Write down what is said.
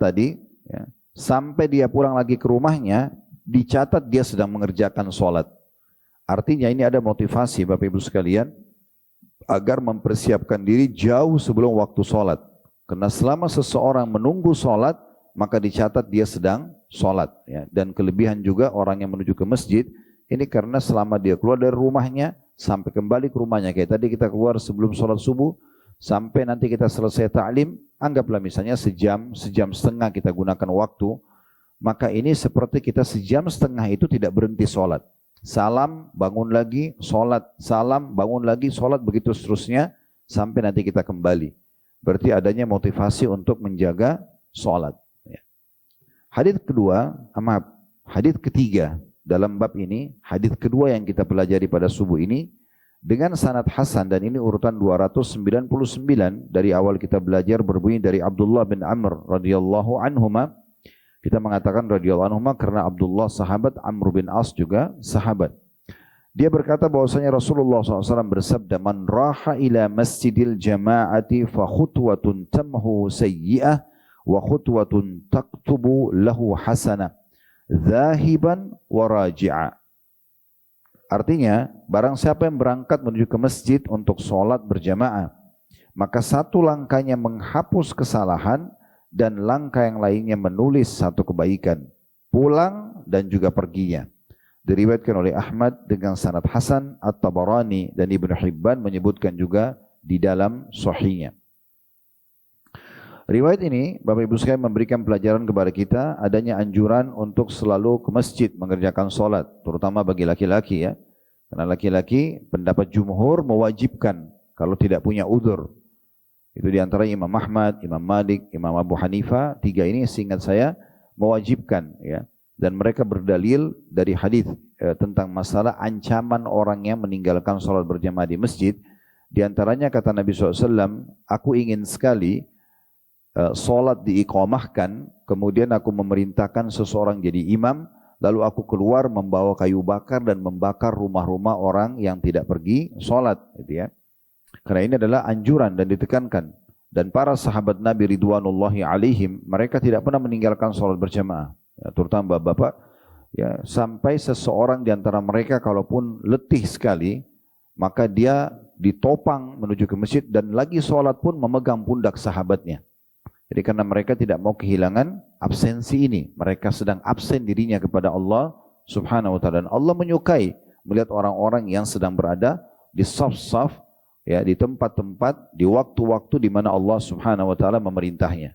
tadi, ya, sampai dia pulang lagi ke rumahnya, dicatat dia sedang mengerjakan sholat. Artinya ini ada motivasi Bapak Ibu sekalian, agar mempersiapkan diri jauh sebelum waktu sholat. Karena selama seseorang menunggu sholat, maka dicatat dia sedang sholat. Ya. Dan kelebihan juga orang yang menuju ke masjid, ini karena selama dia keluar dari rumahnya, sampai kembali ke rumahnya. Kayak tadi kita keluar sebelum sholat subuh, sampai nanti kita selesai ta'lim, anggaplah misalnya sejam, sejam setengah kita gunakan waktu, maka ini seperti kita sejam setengah itu tidak berhenti sholat. Salam, bangun lagi, sholat, salam, bangun lagi, sholat, begitu seterusnya, sampai nanti kita kembali. Berarti adanya motivasi untuk menjaga sholat. Hadits kedua, hadits ketiga dalam bab ini, hadits kedua yang kita pelajari pada subuh ini, dengan sanad hasan, dan ini urutan 299 dari awal kita belajar, berbunyi dari Abdullah bin Amr radhiyallahu anhuma. Kita mengatakan radhiyallahu anhuma karena Abdullah sahabat, Amr bin As juga sahabat. Dia berkata bahwasanya Rasulullah SAW bersabda, "Man raha ila masjidil jama'ati fa khutwatun tamhu sayyi'ah wa khutwatun taktubu lahu hasanah, zahiban wa raji'a." Artinya, barang siapa yang berangkat menuju ke masjid untuk sholat berjamaah, maka satu langkahnya menghapus kesalahan, dan langkah yang lainnya menulis satu kebaikan, pulang dan juga perginya. Diriwayatkan oleh Ahmad dengan sanad hasan, At-Tabarani dan Ibnu Hibban menyebutkan juga di dalam sahihnya. Riwayat ini Bapak Ibu sekalian memberikan pelajaran kepada kita adanya anjuran untuk selalu ke masjid mengerjakan sholat, terutama bagi laki-laki ya. Karena laki-laki pendapat jumhur mewajibkan kalau tidak punya udzur. Itu diantara Imam Ahmad, Imam Malik, Imam Abu Hanifah, tiga ini seingat saya mewajibkan ya. Dan mereka berdalil dari hadis tentang masalah ancaman orang yang meninggalkan sholat berjamaah di masjid. Di antaranya kata Nabi SAW, aku ingin sekali sholat diiqamahkan, kemudian aku memerintahkan seseorang jadi imam, lalu aku keluar membawa kayu bakar dan membakar rumah-rumah orang yang tidak pergi sholat, gitu ya. Karena ini adalah anjuran dan ditekankan. Dan para sahabat Nabi Ridwanullahi alaihim, mereka tidak pernah meninggalkan sholat berjamaah. Ya, terutama bapak-bapak, ya, sampai seseorang di antara mereka kalaupun letih sekali, maka dia ditopang menuju ke masjid dan lagi sholat pun memegang pundak sahabatnya. Jadi karena mereka tidak mau kehilangan absensi ini. Mereka sedang absen dirinya kepada Allah subhanahu wa ta'ala. Dan Allah menyukai melihat orang-orang yang sedang berada di saf-saf, ya, di tempat-tempat, di waktu-waktu di mana Allah subhanahu wa ta'ala memerintahnya.